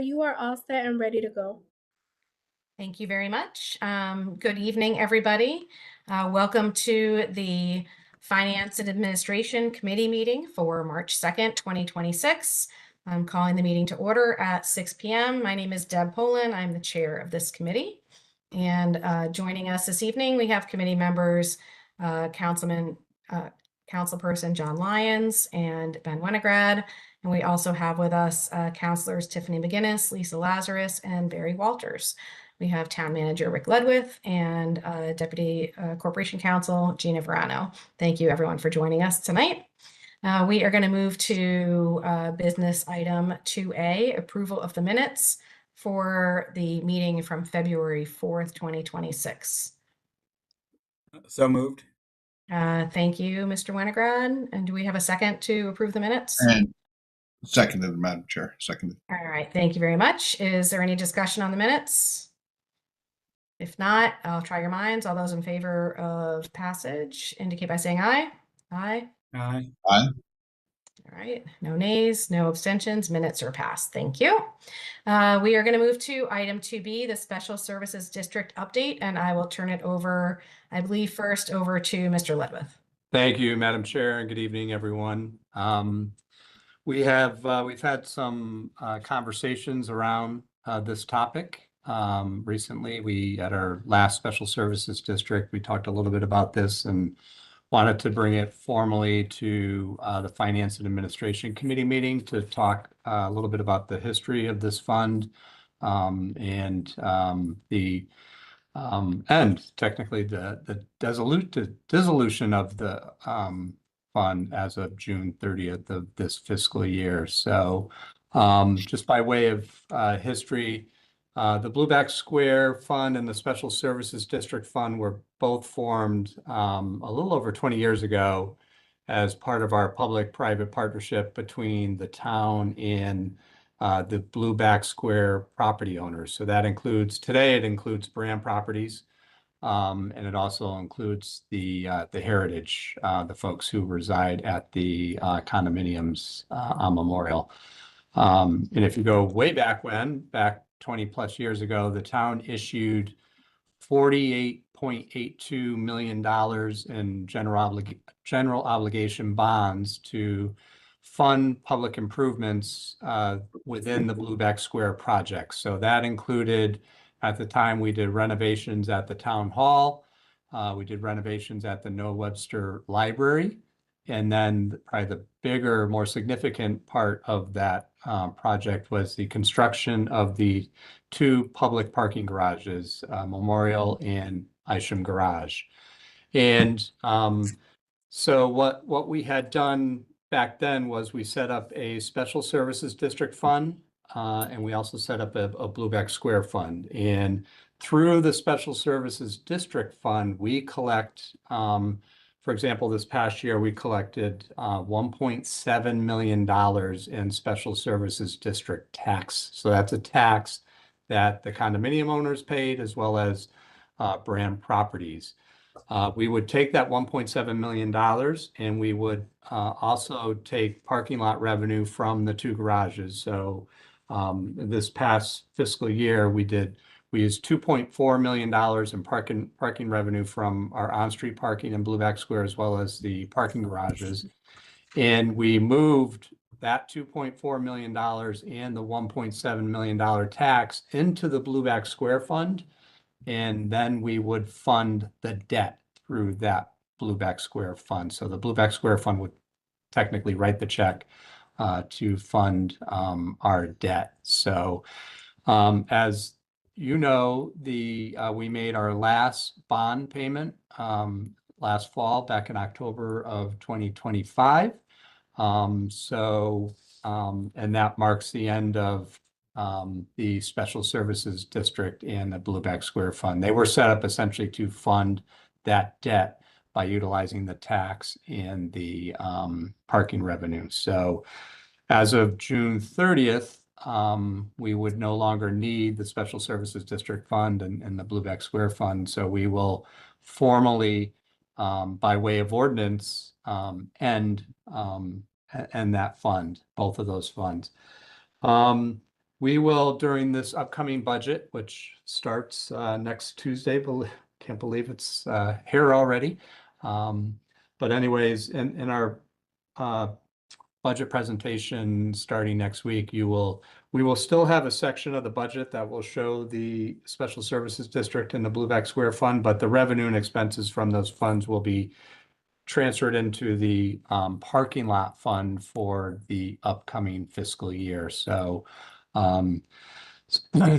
you are all set and ready to go. Thank you very much. Good evening, everybody. Welcome to the Finance and Administration Committee meeting for March 2nd, 2026. I'm calling the meeting to order at 6 p.m. My name is Deb Poland. I'm the chair of this committee. And joining us this evening, we have committee members, Councilperson John Lyons and Ben Winograd. And we also have with us Councilors Tiffany McGinnis, Lisa Lazarus, and Barry Walters. We have Town Manager Rick Ledwith and Deputy Corporation Counsel Gina Verano. Thank you, everyone, for joining us tonight. We are going to move to business item 2A, approval of the minutes for the meeting from February 4th, 2026. So moved. Thank you, Mr. Winograd. And do we have a second to approve the minutes? And seconded, Madam Chair. Seconded. All right. Thank you very much. Is there any discussion on the minutes? If not, I'll try your minds. All those in favor of passage indicate by saying aye. Aye. Aye. Aye. All right. No nays, no abstentions. Minutes are passed. Thank you. We are going to move to item 2B, the Special Services District update, and I will turn it over, I believe, first over to Mr. Ledwith. Thank you, Madam Chair, and good evening, everyone. We've had some conversations around this topic. Recently, we at our last Special Services District, we talked a little bit about this and wanted to bring it formally to the Finance and Administration Committee meeting to talk a little bit about the history of this fund and technically the dissolution of the fund as of June 30th of this fiscal year. So just by way of history, the Blueback Square Fund and the Special Services District Fund were both formed a little over 20 years ago as part of our public-private partnership between the town and the Blueback Square property owners. So that includes, today it includes Brand Properties, and it also includes the Heritage, the folks who reside at the condominiums on Memorial. And if you go way back back 20 plus years ago, the town issued $48.82 million in general obligation bonds to fund public improvements within the Blueback Square project. So that included, at the time, we did renovations at the town hall. We did renovations at the Noah Webster Library. And then probably the bigger, more significant part of that project was the construction of the two public parking garages, Memorial and Isham Garage. And so what we had done back then was we set up a Special Services District Fund, and we also set up a Blueback Square Fund. And through the Special Services District Fund, we collect, for example, this past year, we collected $1.7 million in Special Services District tax. So that's a tax that the condominium owners paid as well as Brand Properties. We would take that $1.7 million and we would also take parking lot revenue from the two garages. So this past fiscal year, we used $2.4 million in parking revenue from our on-street parking in Blueback Square, as well as the parking garages. And we moved that $2.4 million and the $1.7 million tax into the Blueback Square Fund. And then we would fund the debt through that Blueback Square Fund. So the Blueback Square Fund would technically write the check to fund our debt. So as you know, we made our last bond payment last fall, back in October of 2025. And that marks the end of the Special Services District and the Blueback Square Fund. They were set up essentially to fund that debt by utilizing the tax and the parking revenue. So as of June 30th, we would no longer need the Special Services District Fund and the Blueback Square Fund. So we will formally, by way of ordinance, end that fund, both of those funds. we will, during this upcoming budget, which starts next Tuesday, can't believe it's here already. But anyways, in our budget presentation starting next week, we will still have a section of the budget that will show the Special Services District and the Blueback Square Fund, but the revenue and expenses from those funds will be transferred into the parking lot fund for the upcoming fiscal year. So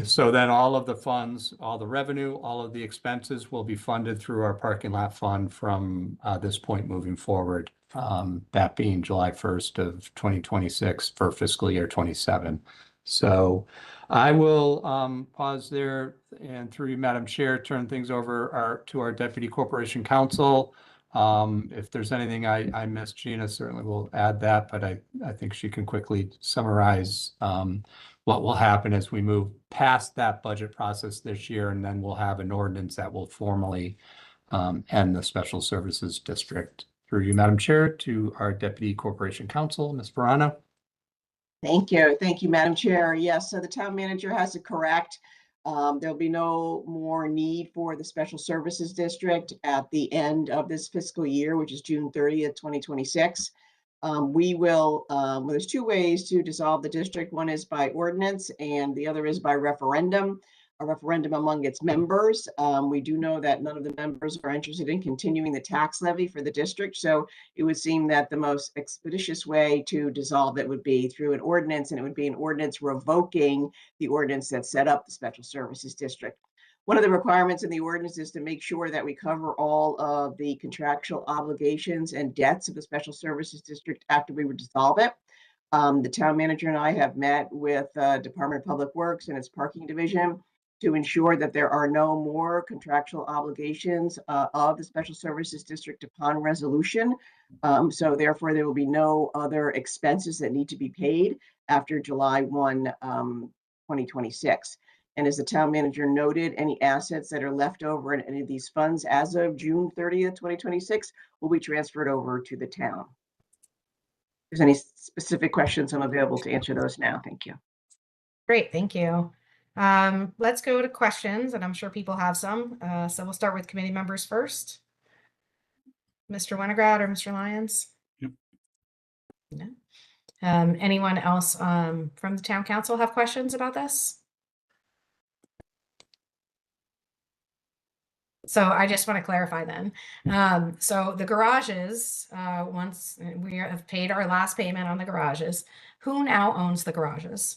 so then all of the funds, all the revenue, all of the expenses will be funded through our parking lot fund from this point moving forward. That being July 1st of 2026 for fiscal year 27. So I will pause there and through you, Madam Chair, turn things over to our Deputy Corporation Counsel. If there's anything I missed, Gina certainly will add that, but I think she can quickly summarize what will happen as we move past that budget process this year, and then we'll have an ordinance that will formally end the Special Services District. Through you, Madam Chair, to our Deputy Corporation Counsel, Ms. Verano. Thank you. Thank you, Madam Chair. Yes, so the town manager has it correct. There'll be no more need for the Special Services District at the end of this fiscal year, which is June 30th, 2026. There's two ways to dissolve the district. One is by ordinance and the other is by referendum, a referendum among its members. We do know that none of the members are interested in continuing the tax levy for the district. So it would seem that the most expeditious way to dissolve it would be through an ordinance, and it would be an ordinance revoking the ordinance that set up the Special Services District. One of the requirements in the ordinance is to make sure that we cover all of the contractual obligations and debts of the Special Services District after we would dissolve it. The town manager and I have met with Department of Public Works and its parking division to ensure that there are no more contractual obligations of the Special Services District upon resolution. So therefore, there will be no other expenses that need to be paid after July 1, 2026. And as the town manager noted, any assets that are left over in any of these funds as of June 30th, 2026 will be transferred over to the town. If there's any specific questions, I'm available to answer those now. Thank you. Great, thank you. Let's go to questions, and I'm sure people have some. So we'll start with committee members first. Mr. Winograd or Mr. Lyons? Yep. No. Anyone else from the town council have questions about this? So I just want to clarify then. So the garages, once we have paid our last payment on the garages, who now owns the garages?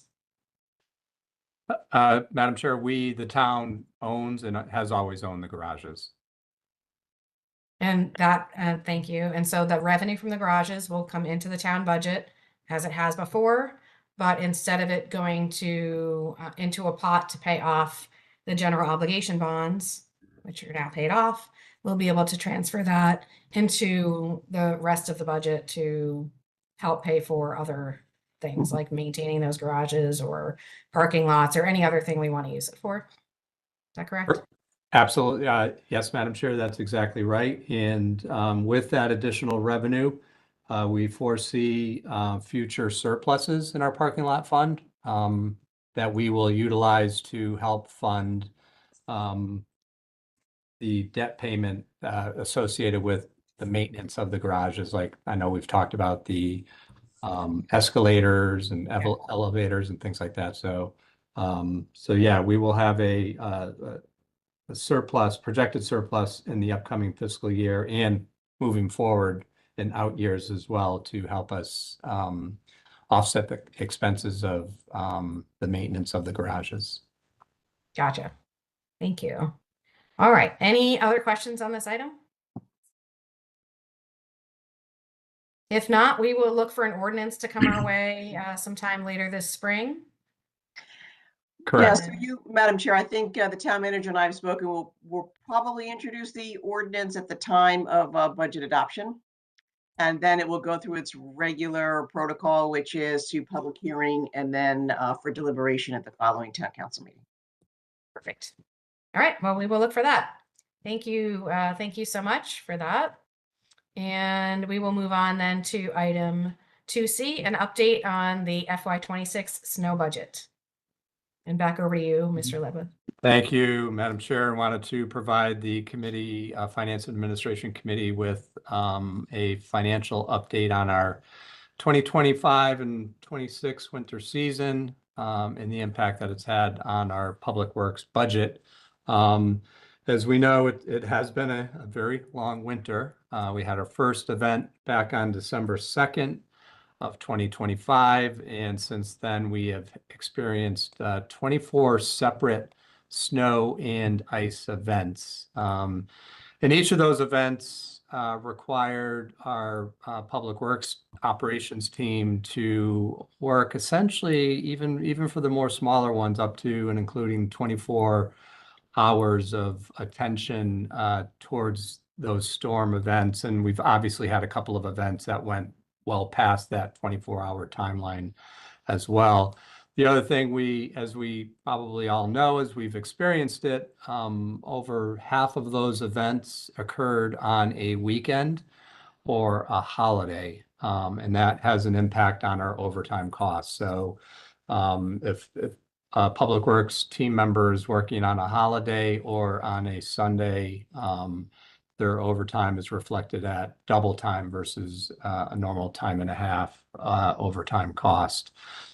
Madam Chair, the town owns and has always owned the garages. And that, thank you. And so the revenue from the garages will come into the town budget as it has before, but instead of it going to into a pot to pay off the general obligation bonds, which are now paid off, we'll be able to transfer that into the rest of the budget to help pay for other things like maintaining those garages or parking lots or any other thing we want to use it for. Is that correct? Absolutely. Yes, Madam Chair, that's exactly right. And with that additional revenue, we foresee future surpluses in our parking lot fund that we will utilize to help fund the debt payment associated with the maintenance of the garages. Like I know we've talked about the escalators and elevators and things like that. So, yeah, we will have a surplus, projected surplus in the upcoming fiscal year and moving forward in out years as well to help us offset the expenses of the maintenance of the garages. Gotcha. Thank you. All right. Any other questions on this item? If not, we will look for an ordinance to come our way sometime later this spring. Correct. Yes, so you, Madam Chair, I think the town manager and I have spoken. We'll probably introduce the ordinance at the time of budget adoption. And then it will go through its regular protocol, which is to public hearing and then for deliberation at the following town council meeting. Perfect. All right. Well, we will look for that. Thank you. Thank you so much for that. And we will move on then to item 2C, an update on the FY26 snow budget. And back over to you, Mr. Ledwith. Thank you, Madam Chair. I wanted to provide the committee, Finance and Administration Committee with a financial update on our 2025 and 26 winter season and the impact that it's had on our Public Works budget. As we know, it has been a very long winter. We had our first event back on December 2nd of 2025, and since then we have experienced 24 separate snow and ice events. And each of those events required our Public Works operations team to work essentially, even for the more smaller ones, up to and including 24 hours of attention towards those storm events. And we've obviously had a couple of events that went well past that 24-hour timeline as well. The other thing as we probably all know, as we've experienced it, over half of those events occurred on a weekend or a holiday, and that has an impact on our overtime costs. So if Public Works team members working on a holiday or on a Sunday, their overtime is reflected at double time versus a normal time and a half overtime cost.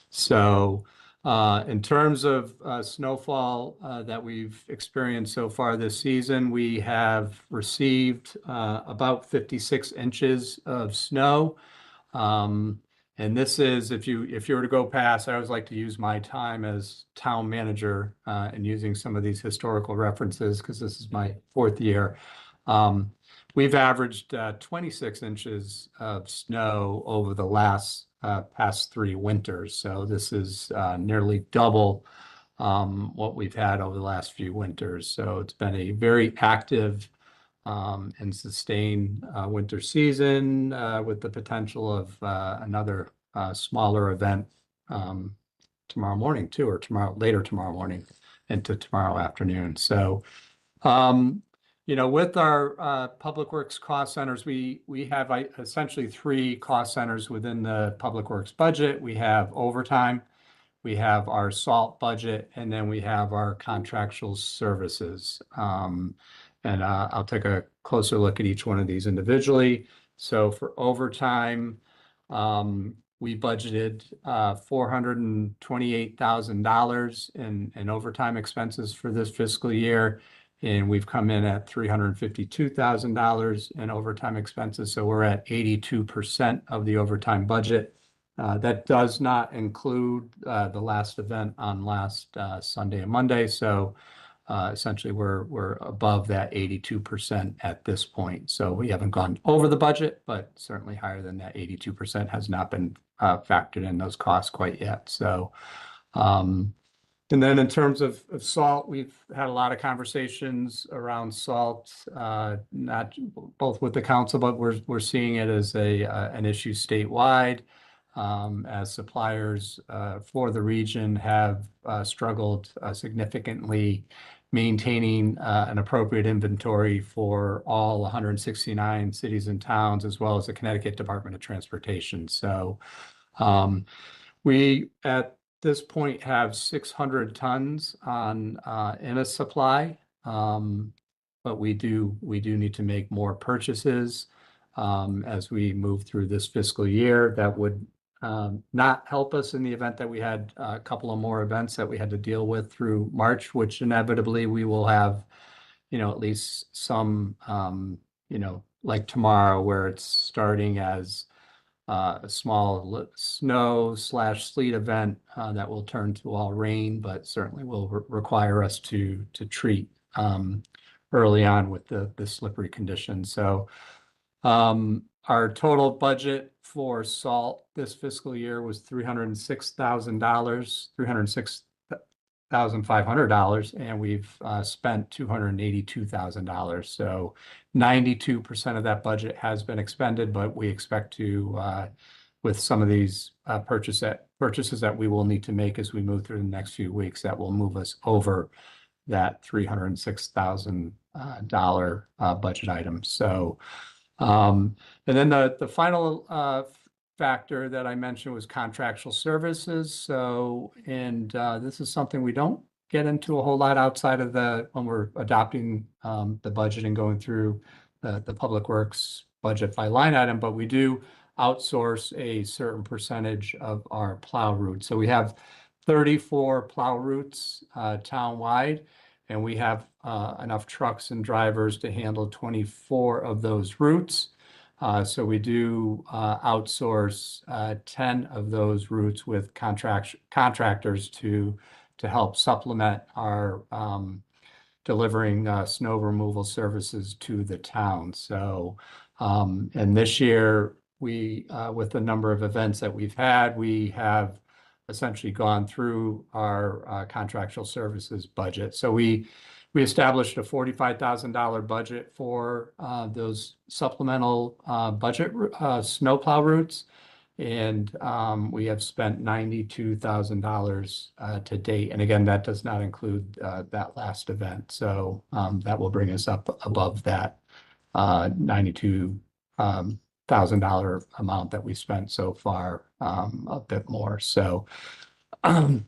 So in terms of snowfall that we've experienced so far this season, we have received about 56 inches of snow. And this is, if you were to go past, I always like to use my time as town manager and using some of these historical references because this is my 4th year. We've averaged 26 inches of snow over the past 3 winters. So this is nearly double what we've had over the last few winters. So it's been a very active and sustained winter season with the potential of another smaller event tomorrow morning too, or later tomorrow morning into tomorrow afternoon. So with our Public Works cost centers, we have essentially 3 cost centers within the Public Works budget. We have overtime, we have our salt budget, and then we have our contractual services. And I'll take a closer look at each one of these individually. So for overtime, we budgeted $428,000 in overtime expenses for this fiscal year. And we've come in at $352,000 in overtime expenses. So we're at 82% of the overtime budget. That does not include the last event on last Sunday and Monday. So essentially we're above that 82% at this point. So we haven't gone over the budget, but certainly higher than that 82% has not been factored in those costs quite yet. So and then in terms of salt, we've had a lot of conversations around salt, not both with the council, but we're seeing it as an issue statewide, as suppliers for the region have struggled significantly maintaining an appropriate inventory for all 169 cities and towns, as well as the Connecticut Department of Transportation. So we at this point have 600 tons in a supply, but we do need to make more purchases as we move through this fiscal year. That would not help us in the event that we had a couple of more events that we had to deal with through March, which inevitably we will have, at least some, like tomorrow, where it's starting as a small snow/sleet event that will turn to all rain, but certainly will require us to treat early on with the slippery conditions. So our total budget for salt this fiscal year was $306,000, $306,500, and we've spent $282,000. So 92% of that budget has been expended, but we expect to, with some of these purchases that we will need to make as we move through the next few weeks, that will move us over that $306,000 budget item. So, and then the final factor that I mentioned was contractual services. So, and this is something we don't get into a whole lot outside of when we're adopting the budget and going through the Public Works budget by line item, but we do outsource a certain percentage of our plow routes. So we have 34 plow routes townwide, and we have enough trucks and drivers to handle 24 of those routes. So we do outsource 10 of those routes with contractors to help supplement our delivering snow removal services to the town. So, and this year, we, with the number of events that we've had, we have essentially gone through our contractual services budget. So we established a $45,000 budget for those supplemental budget snowplow routes. And we have spent $92,000 to date. And again, that does not include that last event. So that will bring us up above that $92,000 amount that we spent so far, a bit more. So,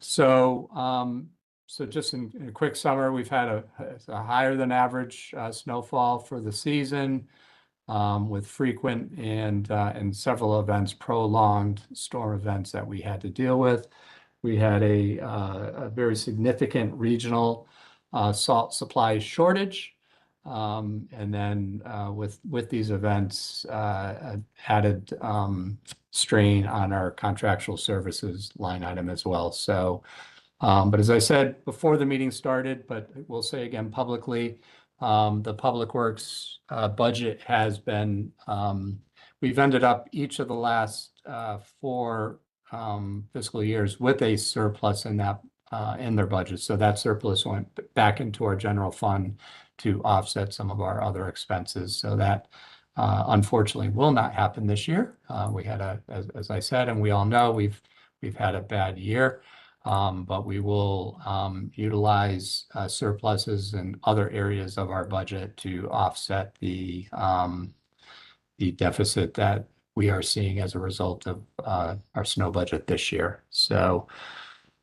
so just in a quick summary, we've had a higher than average snowfall for the season. With frequent and several events, prolonged storm events that we had to deal with. We had a very significant regional salt supply shortage. And then with these events, added strain on our contractual services line item as well. So, but as I said before the meeting started, but we'll say again publicly, the Public Works budget has been, we've ended up each of the last 4 fiscal years with a surplus in that in their budget. So that surplus went back into our general fund to offset some of our other expenses. So that unfortunately will not happen this year. We had as I said, and we all know, we've had a bad year. But we will utilize surpluses in other areas of our budget to offset the deficit that we are seeing as a result of our snow budget this year. So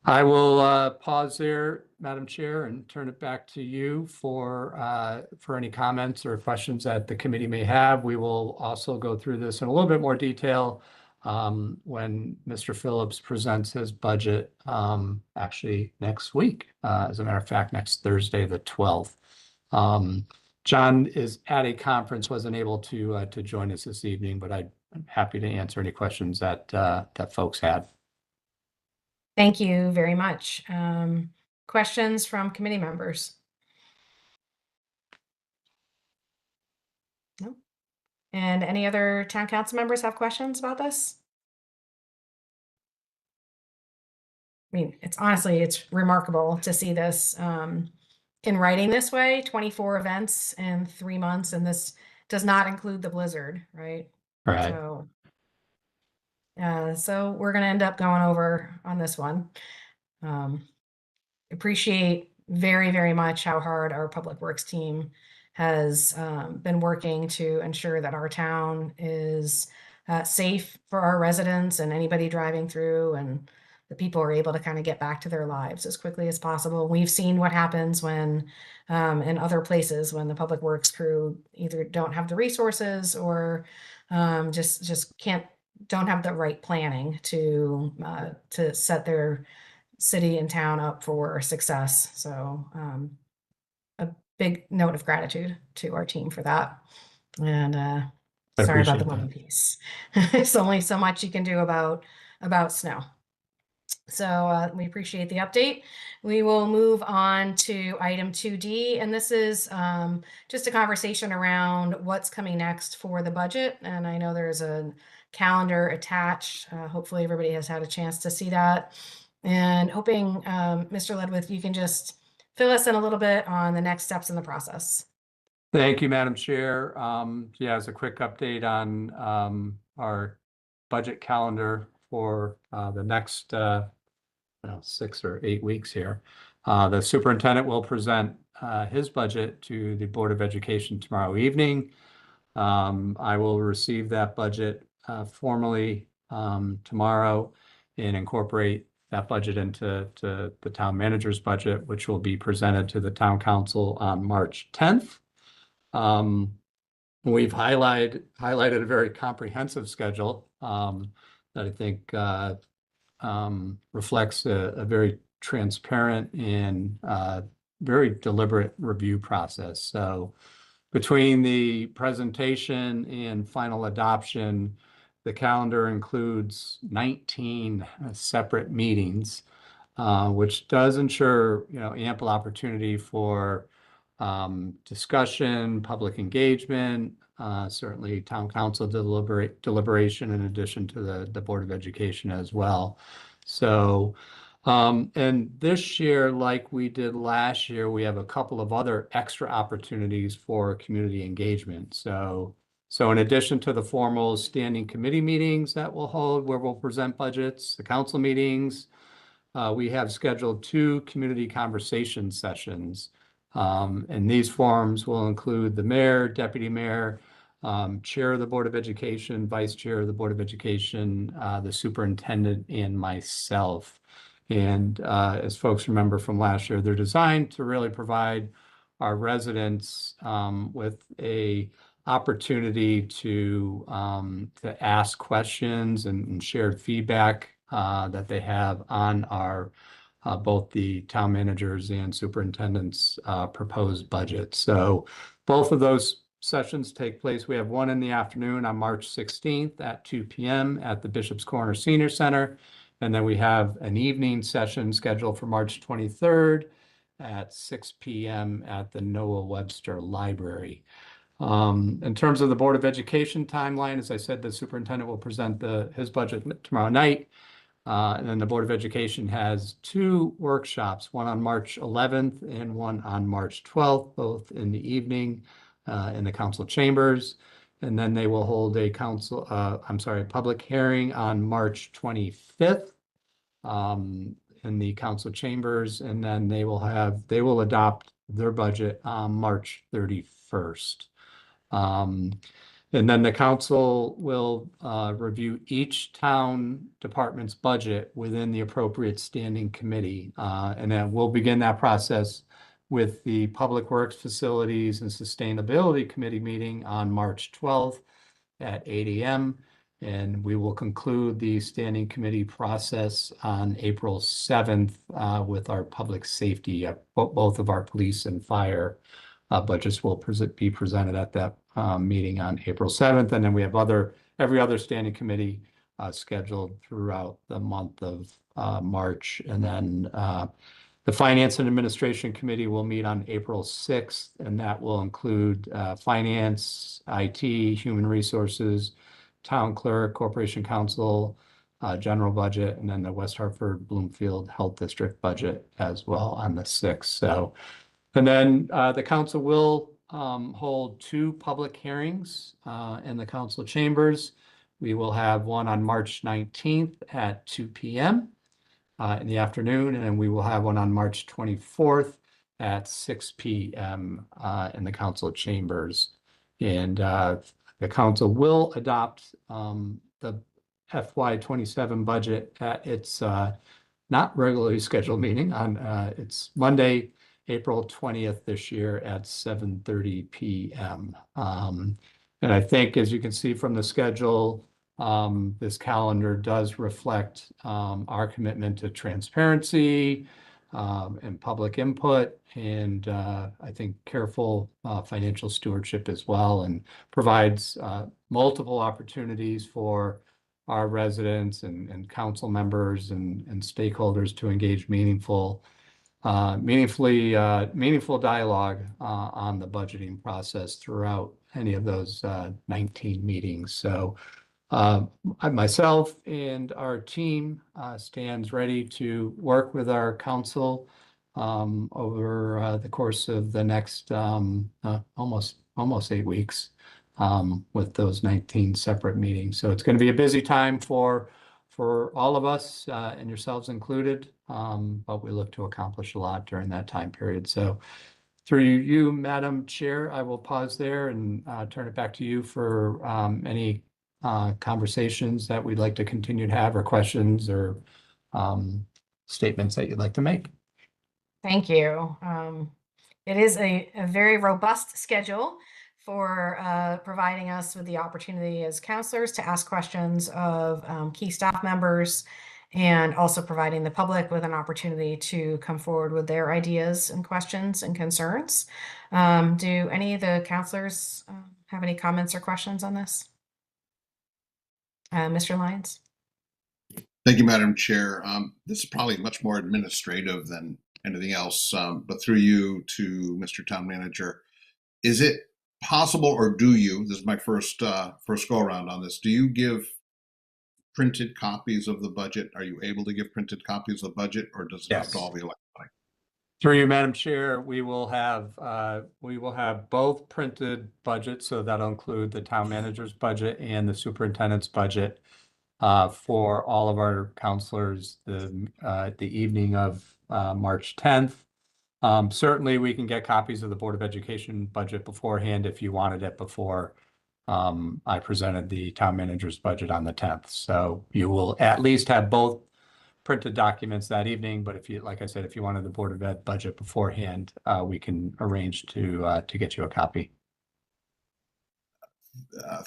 I will pause there, Madam Chair, and turn it back to you for any comments or questions that the committee may have. We will also go through this in a little bit more detail when Mr. Phillips presents his budget actually next week. As a matter of fact, next Thursday, the 12th. John is at a conference, wasn't able to join us this evening, but I'm happy to answer any questions that folks had. Thank you very much. Questions from committee members? No. And any other town council members have questions about this? I mean, it's remarkable to see this in writing this way, 24 events in 3 months, and this does not include the blizzard, right? Right. So we're going to end up going over on this one. Appreciate very, very much how hard our Public Works team has been working to ensure that our town is safe for our residents and anybody driving through, and the people are able to kind of get back to their lives as quickly as possible. We've seen what happens when in other places when the Public Works crew either don't have the resources or just don't have the right planning to set their city and town up for success. So a big note of gratitude to our team for that. And sorry about the money piece. There's only so much you can do about snow. So we appreciate the update. We will move on to item 2D, and this is just a conversation around what's coming next for the budget. And I know there's a calendar attached. Hopefully everybody has had a chance to see that. And hoping, Mr. Ledwith, you can just fill us in a little bit on the next steps in the process. Thank you, Madam Chair. Yeah, as a quick update on our budget calendar for the next 6 or 8 weeks here. The superintendent will present his budget to the Board of Education tomorrow evening. I will receive that budget formally tomorrow and incorporate that budget into the town manager's budget, which will be presented to the town council on March 10th. We've highlighted a very comprehensive schedule that I think reflects a very transparent and very deliberate review process. So between the presentation and final adoption, the calendar includes 19 separate meetings, which does ensure, ample opportunity for discussion, public engagement, certainly town council deliberation in addition to the Board of Education as well. So, and this year, like we did last year, we have a couple of other extra opportunities for community engagement. So in addition to the formal standing committee meetings that we'll hold where we'll present budgets, the council meetings, we have scheduled 2 community conversation sessions. And these forums will include the mayor, deputy mayor, chair of the Board of Education, vice chair of the Board of Education, the superintendent, and myself. And as folks remember from last year, they're designed to really provide our residents with a opportunity to ask questions and share feedback that they have on our both the town managers and superintendent's proposed budget. So both of those sessions take place. We have one in the afternoon on March 16th at 2 p.m. at the Bishop's Corner Senior Center. And then we have an evening session scheduled for March 23rd at 6 p.m. at the Noah Webster Library. In terms of the Board of Education timeline, as I said, the superintendent will present his budget tomorrow night. And then the Board of Education has 2 workshops, one on March 11th and one on March 12th, both in the evening in the council chambers. And then they will hold a public hearing on March 25th in the council chambers. And then they will adopt their budget on March 31st. And then the council will review each town department's budget within the appropriate standing committee. And then we'll begin that process with the Public Works, Facilities, and Sustainability Committee meeting on March 12th at 8 a.m. And we will conclude the standing committee process on April 7th with our public safety, both of our police and fire budgets will be presented at that meeting on April 7th. And then we have every other standing committee scheduled throughout the month of March. And then the Finance and Administration Committee will meet on April 6th, and that will include finance, IT, human resources, town clerk, corporation council, general budget, and then the West Hartford Bloomfield Health District budget as well on the 6th. So, and then the council will hold 2 public hearings in the council chambers. We will have one on March 19th at 2 p.m. In the afternoon, and then we will have one on March 24th at 6 p.m. In the council chambers. And the council will adopt the FY27 budget at its not regularly scheduled meeting on it's Monday, April 20th this year at 7:30 p.m. And I think, as you can see from the schedule, this calendar does reflect our commitment to transparency and public input, and I think careful financial stewardship as well, and provides multiple opportunities for our residents and council members and stakeholders to engage meaningful dialogue on the budgeting process throughout any of those 19 meetings. So myself and our team stands ready to work with our council over the course of the next almost 8 weeks with those 19 separate meetings. So it's going to be a busy time for all of us and yourselves included, but we look to accomplish a lot during that time period. So through you, Madam Chair, I will pause there and turn it back to you for any conversations that we'd like to continue to have, or questions or statements that you'd like to make. Thank you. It is a very robust schedule for providing us with the opportunity as counselors to ask questions of key staff members, and also providing the public with an opportunity to come forward with their ideas and questions and concerns. Do any of the counselors have any comments or questions on this? Mr. Lyons? Thank you, Madam Chair. This is probably much more administrative than anything else, but through you to Mr. Town Manager, is it possible, or do you, this is my first go around on this, do you give printed copies of the budget? Are you able to give printed copies of the budget, or does it have to Yes. all be electronic? Through you, Madam Chair, we will have both printed budgets, so that'll include the town manager's budget and the superintendent's budget for all of our counselors the evening of March 10th. Certainly, we can get copies of the Board of Education budget beforehand if you wanted it before I presented the town manager's budget on the 10th. So you will at least have both printed documents that evening, but if you, like I said, if you wanted the Board of Ed budget beforehand, we can arrange to get you a copy.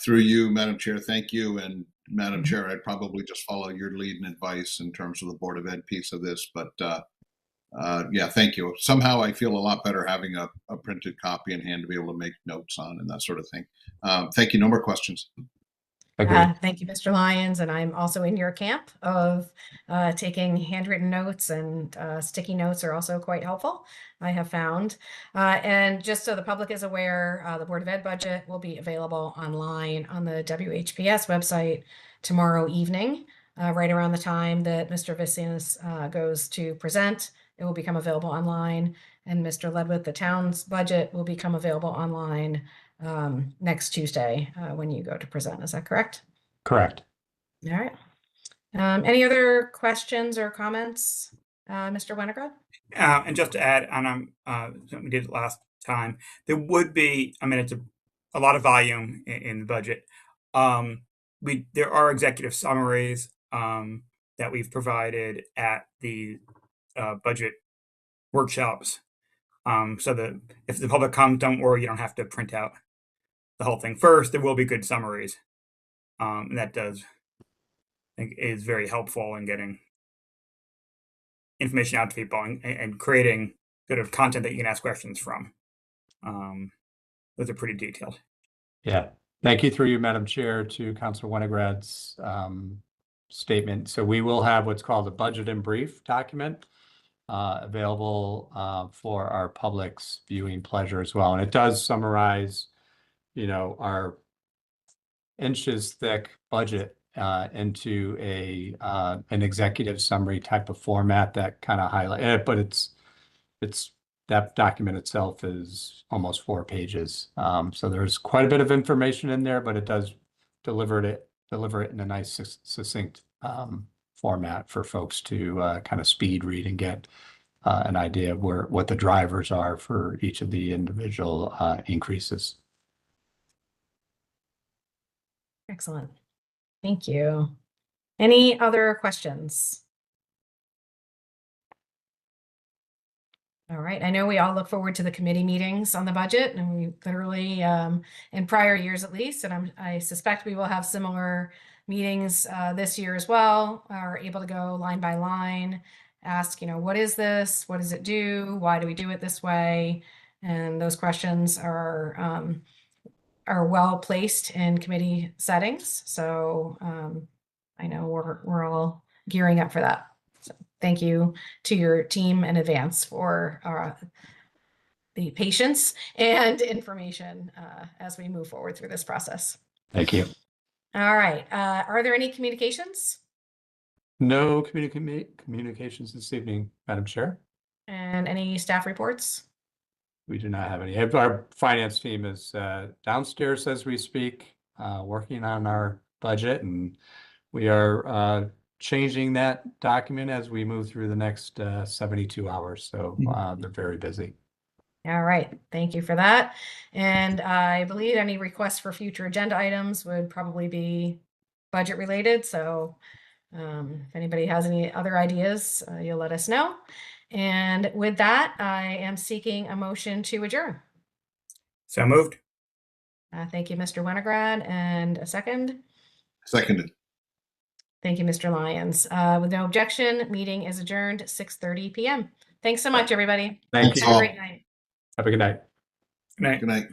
Through you, Madam Chair, thank you. And Madam Chair, I'd probably just follow your lead and advice in terms of the Board of Ed piece of this, but yeah, thank you. Somehow I feel a lot better having a printed copy in hand to be able to make notes on and that sort of thing. Thank you. No more questions. Thank you, Mr. Lyons, and I'm also in your camp of taking handwritten notes, and sticky notes are also quite helpful, I have found. And just so the public is aware, the Board of Ed budget will be available online on the WHPS website tomorrow evening, right around the time that Mr. Vicious goes to present. It will become available online, and Mr. Ledwith, the town's budget, will become available online next Tuesday when you go to present. Is that correct? Correct. All right. Any other questions or comments, Mr. Winograd? And just to add, and something we did it last time, there would be, I mean, it's a lot of volume in the budget. There are executive summaries that we've provided at the budget workshops. So that if the public comes, don't worry, you don't have to print out the whole thing first. There will be good summaries. And that does, I think, is very helpful in getting information out to people and creating sort of content that you can ask questions from. Those are pretty detailed. Yeah. Thank you, through you, Madam Chair, to Councilor Winograd's statement. So we will have what's called a budget in brief document available for our public's viewing pleasure as well. And it does summarize, you know, our inches thick budget into an executive summary type of format that kind of highlight it, but it's that document itself is almost 4 pages. So there's quite a bit of information in there, but it does deliver it in a nice, succinct format for folks to kind of speed read and get an idea of what the drivers are for each of the individual increases. Excellent. Thank you. Any other questions? All right. I know we all look forward to the committee meetings on the budget, and we literally, in prior years at least, and I suspect we will have similar meetings this year as well, are able to go line by line, ask, you know, what is this? What does it do? Why do we do it this way? And those questions are well placed in committee settings. So I know we're all gearing up for that. So thank you to your team in advance for the patience and information as we move forward through this process. Thank you. All right. Are there any communications? No communications this evening, Madam Chair. And any staff reports? We do not have any. Our finance team is downstairs as we speak, working on our budget, and we are changing that document as we move through the next 72 hours. So they're very busy. All right. Thank you for that. And I believe any requests for future agenda items would probably be budget related. So if anybody has any other ideas, you'll let us know. And with that, I am seeking a motion to adjourn. So moved. Thank you, Mr. Winograd, and a second. Seconded. Thank you, Mr. Lyons. With no objection, meeting is adjourned 6:30 p.m. Thanks so much, everybody. Thank Thanks you. Have a all. great night. Have a good night. Good night. Good night.